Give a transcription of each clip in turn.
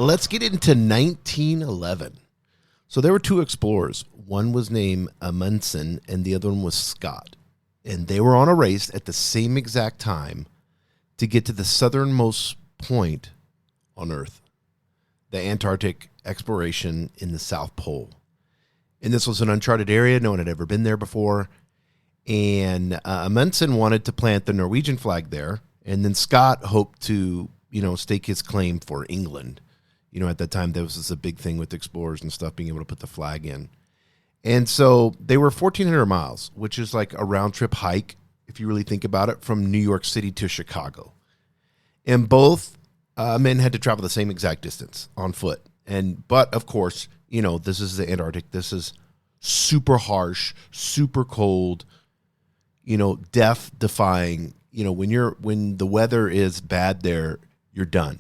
let's get into 1911. So there were two explorers. One was named Amundsen and the other one was Scott. And they were on a race at the same exact time to get to the southernmost point on Earth, the Antarctic exploration in the South Pole. And this was an uncharted area. No one had ever been there before. And Amundsen wanted to plant the Norwegian flag there. And then Scott hoped to, stake his claim for England. At that time, there was a big thing with explorers and stuff, being able to put the flag in. And so they were 1,400 miles, which is like a round-trip hike, if you really think about it, from New York City to Chicago. And both men had to travel the same exact distance on foot. But, of course, this is the Antarctic. This is super harsh, super cold, death-defying. When the weather is bad there, you're done.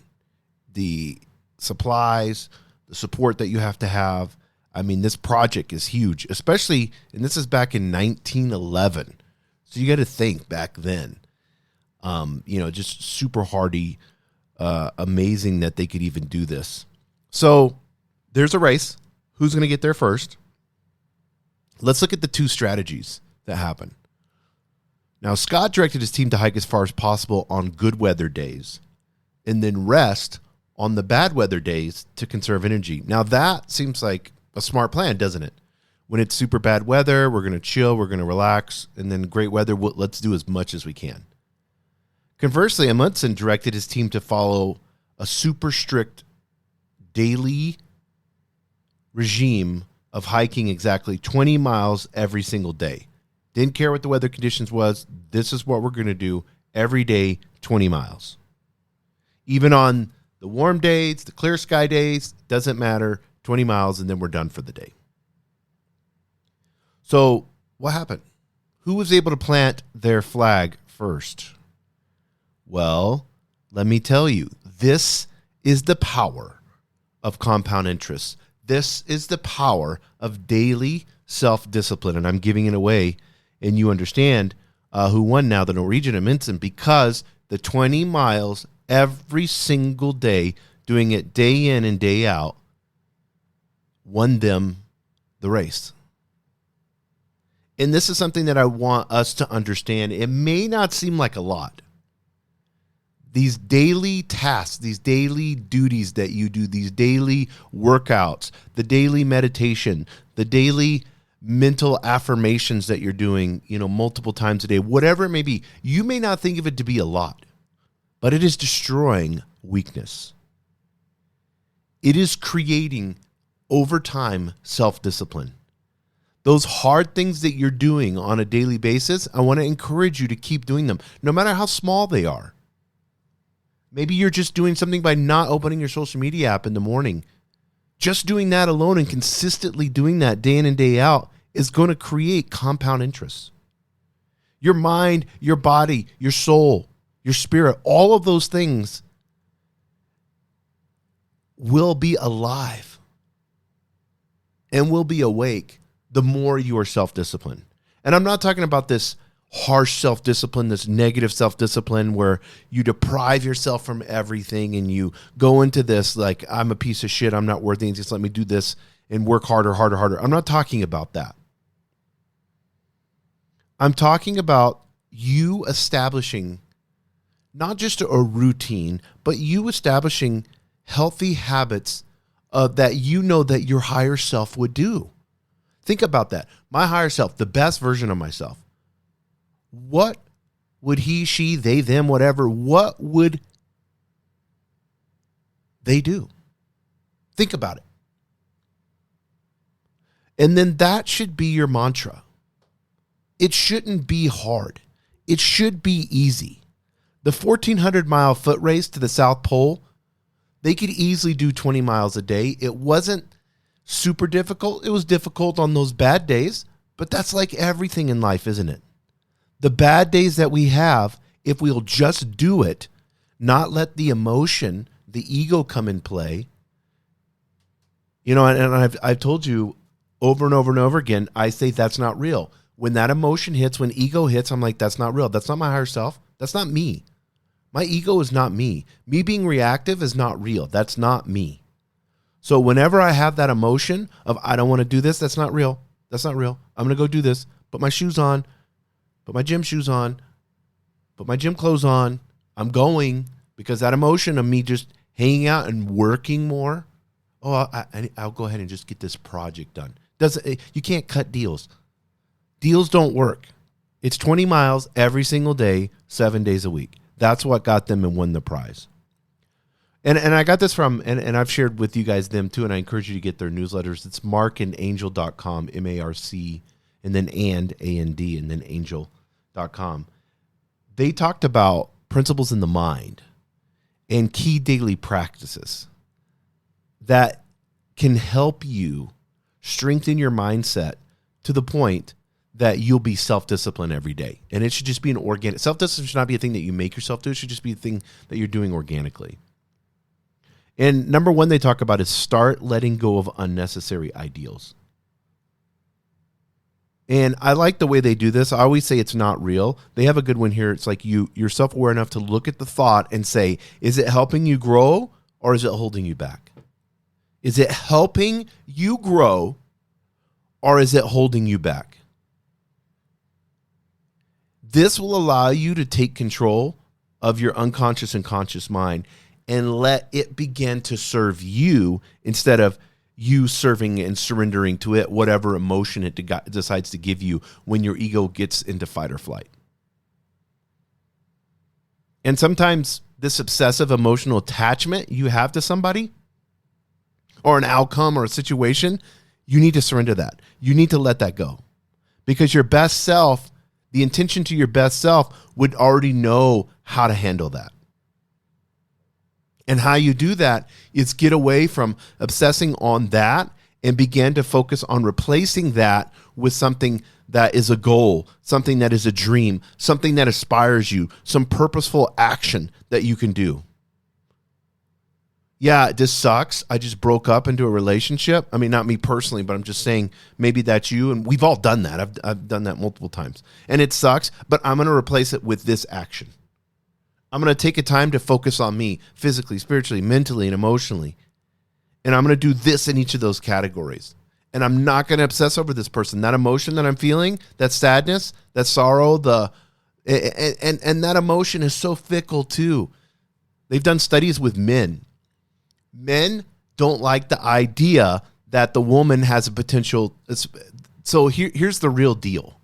The supplies, the support that you have to have. I mean, this project is huge, especially, and this is back in 1911. So you got to think back then, just super hardy, amazing that they could even do this. So there's a race. Who's going to get there first? Let's look at the two strategies that happen. Now, Scott directed his team to hike as far as possible on good weather days and then rest on the bad weather days to conserve energy. Now, that seems like a smart plan, doesn't it? When it's super bad weather, we're going to chill, we're going to relax, and then great weather, let's do as much as we can. Conversely, Amundsen directed his team to follow a super strict daily regime of hiking exactly 20 miles every single day. Didn't care what the weather conditions was. This is what we're going to do every day, 20 miles. Even on the warm days, the clear sky days, doesn't matter, 20 miles, and then we're done for the day. So what happened? Who was able to plant their flag first? Well, let me tell you, this is the power of compound interest. This is the power of daily self-discipline, and I'm giving it away, and you understand who won now, the Norwegian Amundsen, because the 20 miles every single day, doing it day in and day out, won them the race. And this is something that I want us to understand. It may not seem like a lot. These daily tasks, these daily duties that you do, these daily workouts, the daily meditation, the daily mental affirmations that you're doing, multiple times a day, whatever it may be, you may not think of it to be a lot, but it is destroying weakness. It is creating, over time, self-discipline. Those hard things that you're doing on a daily basis, I want to encourage you to keep doing them, no matter how small they are. Maybe you're just doing something by not opening your social media app in the morning. Just doing that alone and consistently doing that day in and day out is going to create compound interest. Your mind, your body, your soul, your spirit, all of those things will be alive and will be awake the more you are self-disciplined. And I'm not talking about this harsh self-discipline, this negative self-discipline where you deprive yourself from everything and you go into this like, I'm a piece of shit, I'm not worth anything, just let me do this and work harder. I'm not talking about that. I'm talking about you establishing not just a routine, but you establishing healthy habits that that your higher self would do. Think about that. My higher self, the best version of myself. What would he, she, they, them, whatever, what would they do? Think about it. And then that should be your mantra. It shouldn't be hard. It should be easy. The 1,400-mile foot race to the South Pole, they could easily do 20 miles a day. It wasn't super difficult. It was difficult on those bad days, but that's like everything in life, isn't it? The bad days that we have, if we'll just do it, not let the emotion, the ego come in play. And I've told you over and over and over again, I say that's not real. When that emotion hits, when ego hits, I'm like, that's not real. That's not my higher self. That's not me. My ego is not me. Me being reactive is not real. That's not me. So whenever I have that emotion of I don't want to do this, that's not real. That's not real. I'm going to go do this. Put my shoes on. Put my gym shoes on. Put my gym clothes on. I'm going, because that emotion of me just hanging out and working more. Oh, I'll go ahead and just get this project done. You can't cut deals. Deals don't work. It's 20 miles every single day, 7 days a week. That's what got them and won the prize. And I got this from, and I've shared with you guys them too, and I encourage you to get their newsletters. It's markandangel.com, M-A-R-C, and then A-N-D, and then angel.com. They talked about principles in the mind and key daily practices that can help you strengthen your mindset to the point that you'll be self-disciplined every day. And it should just be an organic, self-discipline should not be a thing that you make yourself do. It should just be a thing that you're doing organically. And number one, they talk about is start letting go of unnecessary ideals. And I like the way they do this. I always say it's not real. They have a good one here. It's like you're self-aware enough to look at the thought and say, is it helping you grow or is it holding you back? Is it helping you grow or is it holding you back? This will allow you to take control of your unconscious and conscious mind and let it begin to serve you instead of you serving and surrendering to it, whatever emotion it decides to give you when your ego gets into fight or flight. And sometimes this obsessive emotional attachment you have to somebody or an outcome or a situation, you need to surrender that. You need to let that go. Because your best self, the intention to your best self would already know how to handle that. And how you do that is get away from obsessing on that and begin to focus on replacing that with something that is a goal, something that is a dream, something that inspires you, some purposeful action that you can do. Yeah, this sucks. I just broke up into a relationship. I mean, not me personally, but I'm just saying maybe that's you. And we've all done that. I've done that multiple times. And it sucks, but I'm going to replace it with this action. I'm going to take a time to focus on me physically, spiritually, mentally, and emotionally. And I'm going to do this in each of those categories. And I'm not going to obsess over this person. That emotion that I'm feeling, that sadness, that sorrow, and that emotion is so fickle too. They've done studies with men. Men don't like the idea that the woman has a potential. So here's the real deal.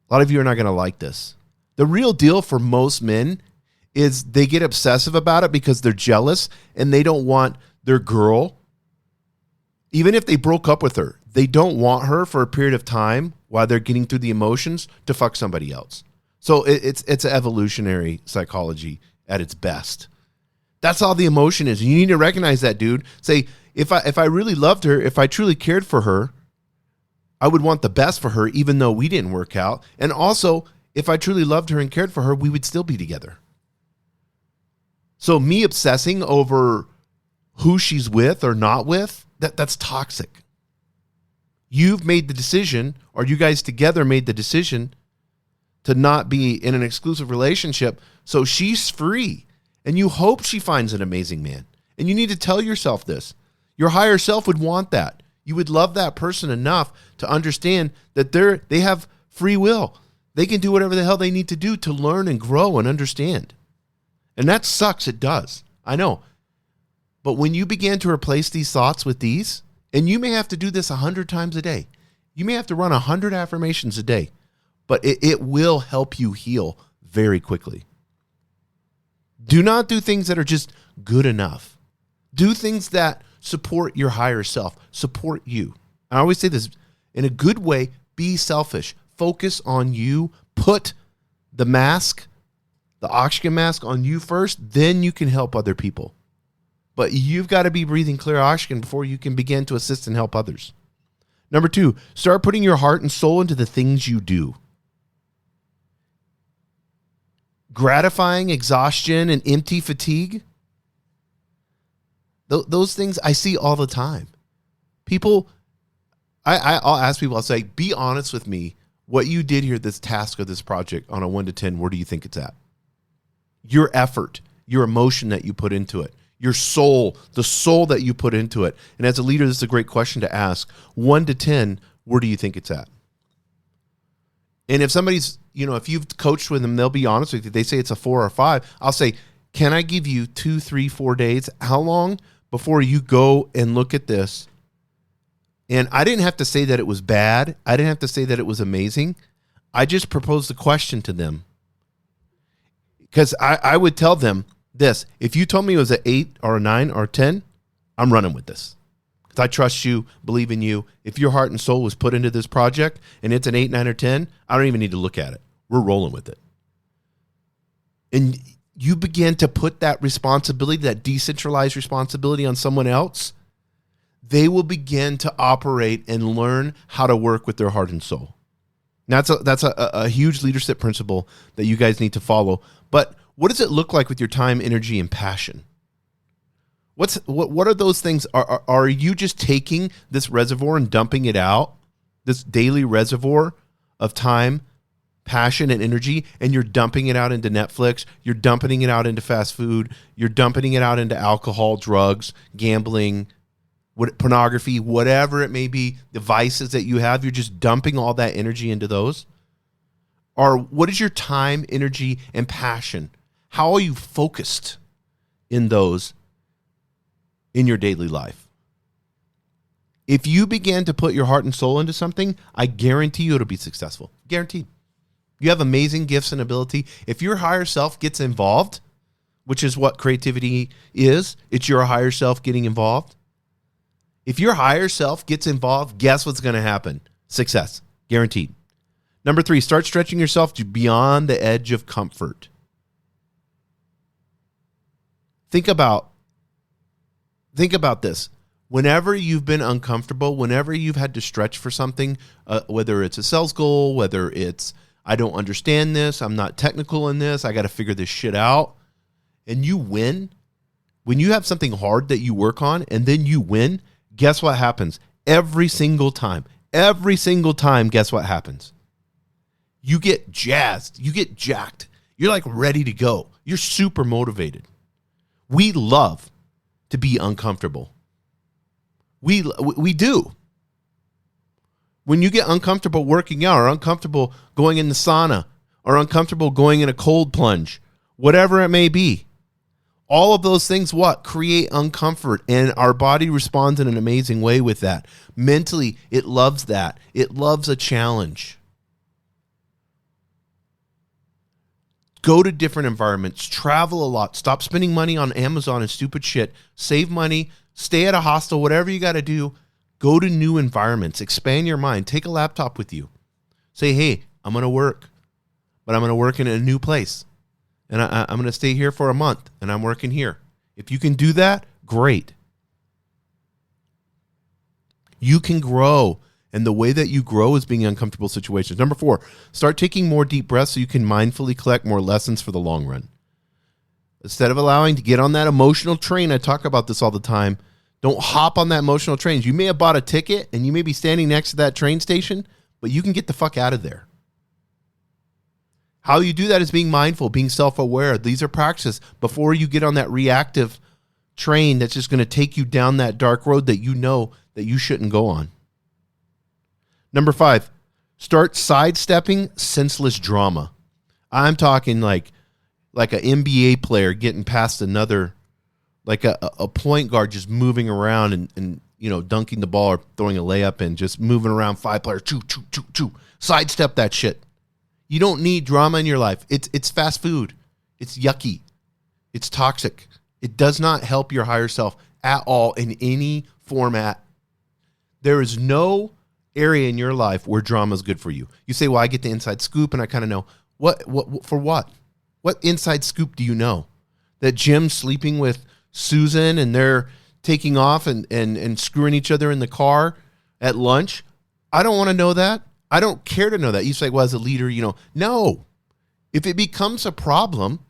A lot of you are not going to like this. The real deal for most men is they get obsessive about it because they're jealous and they don't want their girl, even if they broke up with her, they don't want her for a period of time while they're getting through the emotions to fuck somebody else. So it's evolutionary psychology at its best. That's all the emotion is. You need to recognize that, dude. Say, if I really loved her, if I truly cared for her, I would want the best for her, even though we didn't work out. And also, if I truly loved her and cared for her, we would still be together. So me obsessing over who she's with or not with, that's toxic. You've made the decision, or you guys together made the decision to not be in an exclusive relationship, so she's free. And you hope she finds an amazing man. And you need to tell yourself this. Your higher self would want that. You would love that person enough to understand that they have free will. They can do whatever the hell they need to do to learn and grow and understand. And that sucks. It does. I know. But when you begin to replace these thoughts with these, and you may have to do this 100 times a day. You may have to run 100 affirmations a day. But it will help you heal very quickly. Do not do things that are just good enough. Do things that support your higher self, support you. I always say this in a good way, be selfish. Focus on you. Put the mask, the oxygen mask on you first, then you can help other people. But you've got to be breathing clear oxygen before you can begin to assist and help others. Number 2, start putting your heart and soul into the things you do. Gratifying exhaustion and empty fatigue, those things I see all the time. People, I'll ask people, I'll say, be honest with me. What you did here, this task or this project on a 1 to 10, where do you think it's at? Your effort, your emotion that you put into it, your soul, the soul that you put into it. And as a leader, this is a great question to ask. 1 to 10, where do you think it's at? And if somebody's, if you've coached with them, they'll be honest with you. They say it's a 4 or 5. I'll say, can I give you 2, 3, 4 days? How long before you go and look at this? And I didn't have to say that it was bad. I didn't have to say that it was amazing. I just proposed the question to them. Because I would tell them this. If you told me it was an 8 or a 9 or a 10, I'm running with this. Because I trust you, believe in you. If your heart and soul was put into this project and it's an 8, 9, or 10, I don't even need to look at it. We're rolling with it. And you begin to put that responsibility, that decentralized responsibility on someone else, they will begin to operate and learn how to work with their heart and soul. Now, that's a huge leadership principle that you guys need to follow. But what does it look like with your time, energy, and passion? What are those things? Are you just taking this reservoir and dumping it out, this daily reservoir of time, passion, and energy, and you're dumping it out into Netflix, you're dumping it out into fast food, you're dumping it out into alcohol, drugs, gambling, pornography, whatever it may be, the vices that you have, you're just dumping all that energy into those? Or what is your time, energy, and passion? How are you focused in those in your daily life? If you begin to put your heart and soul into something, I guarantee you it'll be successful. Guaranteed. You have amazing gifts and ability. If your higher self gets involved, which is what creativity is, it's your higher self getting involved. If your higher self gets involved, guess what's going to happen? Success. Guaranteed. Number 3, start stretching yourself to beyond the edge of comfort. Think about this. Whenever you've been uncomfortable, whenever you've had to stretch for something, whether it's a sales goal, whether it's, I don't understand this, I'm not technical in this, I got to figure this shit out, and you win, when you have something hard that you work on and then you win, guess what happens? Every single time, guess what happens? You get jazzed, you get jacked, you're like ready to go, you're super motivated. We love to be uncomfortable. We do. When you get uncomfortable working out, or uncomfortable going in the sauna, or uncomfortable going in a cold plunge, whatever it may be, all of those things, create uncomfort, and our body responds in an amazing way with that. Mentally, it loves that. It loves a challenge. Go to different environments, travel a lot, stop spending money on Amazon and stupid shit, save money, stay at a hostel, whatever you got to do. Go to new environments, expand your mind, take a laptop with you. Say, hey, I'm going to work, but I'm going to work in a new place. And I'm going to stay here for a month, and I'm working here. If you can do that, great. You can grow, and the way that you grow is being in uncomfortable situations. Number 4, start taking more deep breaths so you can mindfully collect more lessons for the long run. Instead of allowing to get on that emotional train, I talk about this all the time, don't hop on that emotional train. You may have bought a ticket, and you may be standing next to that train station, but you can get the fuck out of there. How you do that is being mindful, being self-aware. These are practices before you get on that reactive train that's just going to take you down that dark road that you know that you shouldn't go on. Number 5, start sidestepping senseless drama. I'm talking like an NBA player getting past another, like a point guard just moving around and dunking the ball or throwing a layup and just moving around 5 players. Choo. Sidestep that shit. You don't need drama in your life. It's fast food. It's yucky. It's toxic. It does not help your higher self at all in any format. There is no area in your life where drama is good for you. You say, well, I get the inside scoop and I kind of know. What for what? What inside scoop do you know? That Jim's sleeping with Susan and they're taking off and screwing each other in the car at lunch? I don't want to know that. I don't care to know that. You say, well, as a leader, no. If it becomes a problem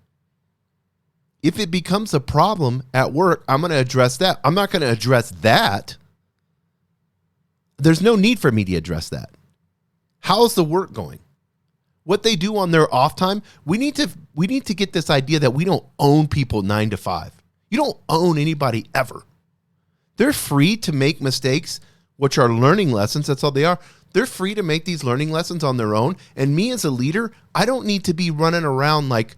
at work, I'm going to address that. I'm not going to address that. There's no need for me to address that. How's the work going? What they do on their off time, we need to get this idea that we don't own people 9 to 5. You don't own anybody ever. They're free to make mistakes, which are learning lessons. That's all they are. They're free to make these learning lessons on their own. And me as a leader, I don't need to be running around like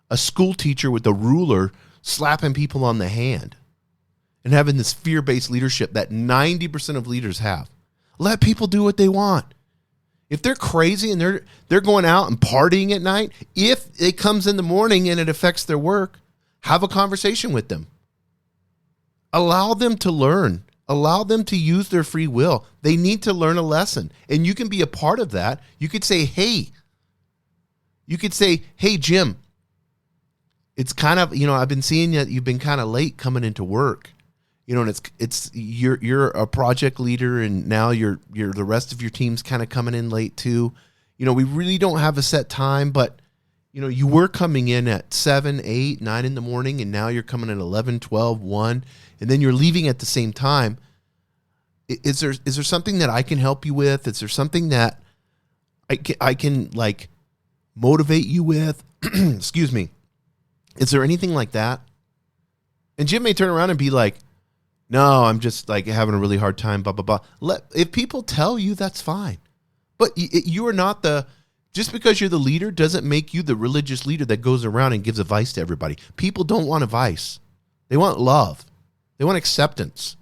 a school teacher with a ruler slapping people on the hand and having this fear-based leadership that 90% of leaders have. Let people do what they want. If they're crazy and they're going out and partying at night, if it comes in the morning and it affects their work, have a conversation with them. Allow them to learn. Allow them to use their free will. They need to learn a lesson. And you can be a part of that. You could say, hey, Jim, it's kind of, I've been seeing that you've been kind of late coming into work. And it's you're a project leader, and now you're the rest of your team's kind of coming in late too. We really don't have a set time, but you were coming in at 7, 8, 9 in the morning, and now you're coming at 11, 12, 1, and then you're leaving at the same time. Is there something that I can help you with? Is there something that I can like motivate you with? Excuse me. Is there anything like that? And Jim may turn around and be like, no, I'm just like having a really hard time, blah, blah, blah. If people tell you, that's fine. But you are not just because you're the leader doesn't make you the religious leader that goes around and gives advice to everybody. People don't want advice. They want love. They want acceptance.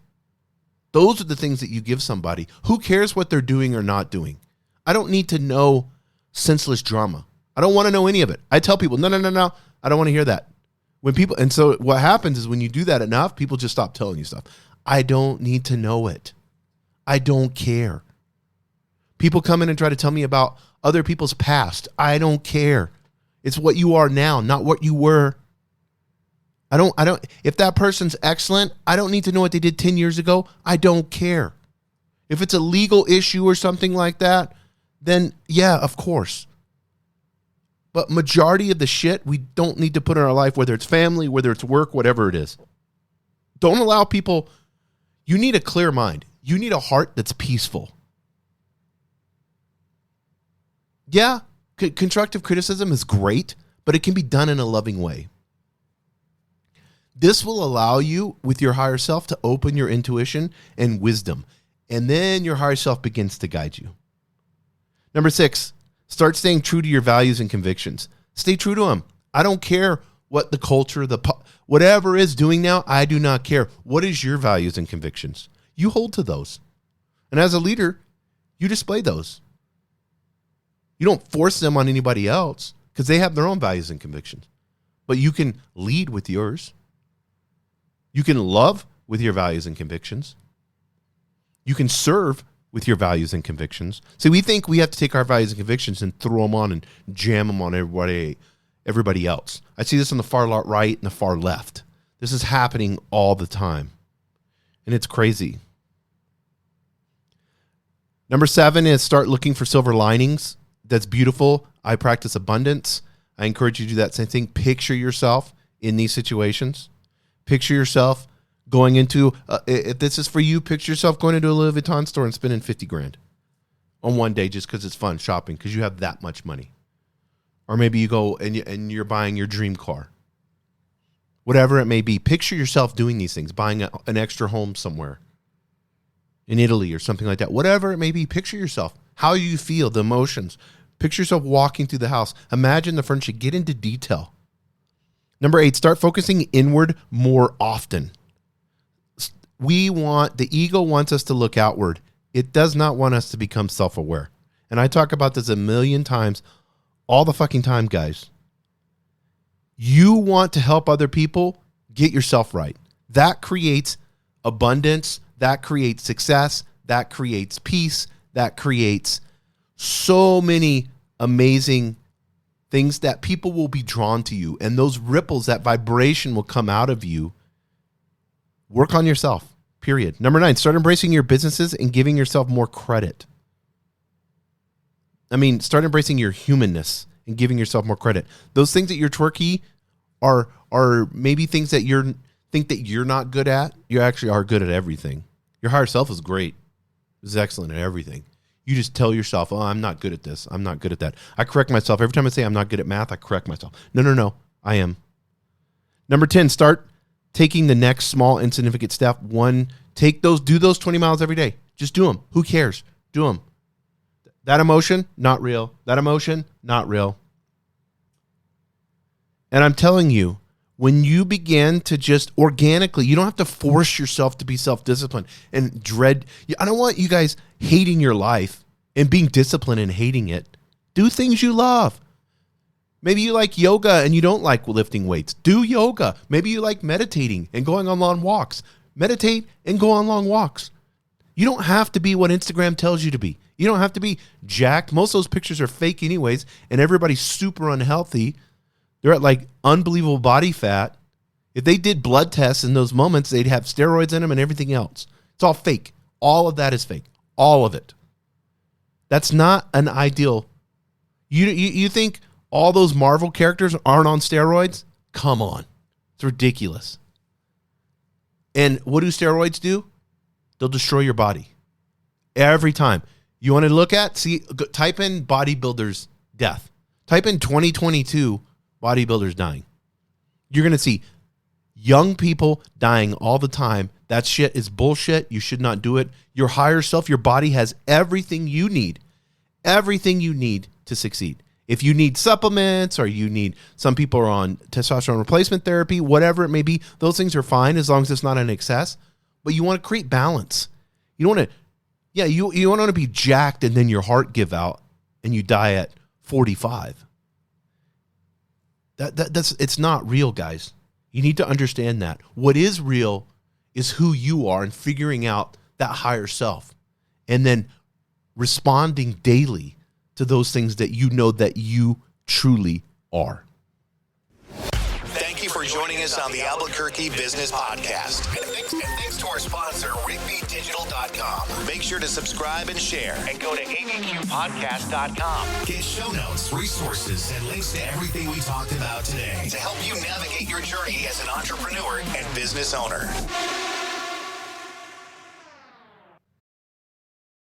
Those are the things that you give somebody. Who cares what they're doing or not doing? I don't need to know senseless drama. I don't want to know any of it. I tell people, no. I don't want to hear that. And so what happens is when you do that enough, people just stop telling you stuff. I don't need to know it. I don't care. People come in and try to tell me about other people's past. I don't care. It's what you are now, not what you were. If that person's excellent, I don't need to know what they did 10 years ago. I don't care. If it's a legal issue or something like that, then yeah, of course. But majority of the shit we don't need to put in our life, whether it's family, whether it's work, whatever it is. Don't allow people. You need a clear mind. You need a heart that's peaceful. Yeah, constructive criticism is great, but it can be done in a loving way. This will allow you, with your higher self, to open your intuition and wisdom. And then your higher self begins to guide you. Number 6. Start staying true to your values and convictions. Stay true to them. I don't care what the culture, whatever is doing now. I do not care. What is your values and convictions? You hold to those. And as a leader, you display those. You don't force them on anybody else because they have their own values and convictions. But you can lead with yours. You can love with your values and convictions. You can serve with your values and convictions. See, we think we have to take our values and convictions and throw them on and jam them on everybody else. I see this on the far right and the far left. This is happening all the time. And it's crazy. Number 7 is start looking for silver linings. That's beautiful. I practice abundance. I encourage you to do that same thing. Picture yourself in these situations. Picture yourself going into, if this is for you, picture yourself going into a Louis Vuitton store and spending $50,000 on one day just because it's fun shopping because you have that much money. Or maybe you go and you're buying your dream car. Whatever it may be, picture yourself doing these things, buying an extra home somewhere in Italy or something like that. Whatever it may be, picture yourself. How you feel, the emotions. Picture yourself walking through the house. Imagine the furniture. Get into detail. Number 8, start focusing inward more often. The ego wants us to look outward. It does not want us to become self-aware. And I talk about this a million times, all the fucking time, guys. You want to help other people, get yourself right. That creates abundance. That creates success. That creates peace. That creates so many amazing things that people will be drawn to you. And those ripples, that vibration will come out of you. Work on yourself. Period. Number 9, start embracing your businesses and giving yourself more credit. Start embracing your humanness and giving yourself more credit. Those things that you're twerky are maybe things that think that you're not good at. You actually are good at everything. Your higher self is great. Is excellent at everything. You just tell yourself, oh, I'm not good at this. I'm not good at that. I correct myself. Every time I say I'm not good at math, I correct myself. No, I am. Number 10, start taking the next small insignificant step. Do those 20 miles every day. Just do them. Who cares? Do them. That emotion, not real. That emotion, not real. And I'm telling you, when you begin to just organically, you don't have to force yourself to be self-disciplined and dread. I don't want you guys hating your life and being disciplined and hating it. Do things you love. Maybe you like yoga and you don't like lifting weights. Do yoga. Maybe you like meditating and going on long walks. Meditate and go on long walks. You don't have to be what Instagram tells you to be. You don't have to be jacked. Most of those pictures are fake anyways, and everybody's super unhealthy. They're at like unbelievable body fat. If they did blood tests in those moments, they'd have steroids in them and everything else. It's all fake. All of that is fake. All of it. That's not an ideal. You think all those Marvel characters aren't on steroids? Come on. It's ridiculous. And what do steroids do? They'll destroy your body. Every time. You want to look at, type in bodybuilders death. Type in 2022 bodybuilders dying. You're going to see young people dying all the time. That shit is bullshit. You should not do it. Your higher self, your body has everything you need. Everything you need to succeed. If you need supplements or some people are on testosterone replacement therapy, whatever it may be, those things are fine as long as it's not in excess. But you want to create balance. You don't want to, you don't want to be jacked and then your heart give out and you die at 45. It's not real, guys. You need to understand that. What is real is who you are and figuring out that higher self and then responding daily to those things that you know that you truly are. Thank you for joining us on the Albuquerque Business Podcast. And thanks to our sponsor, RigbyDigital.com. Make sure to subscribe and share. And go to abqpodcast.com. Get show notes, resources, and links to everything we talked about today to help you navigate your journey as an entrepreneur and business owner.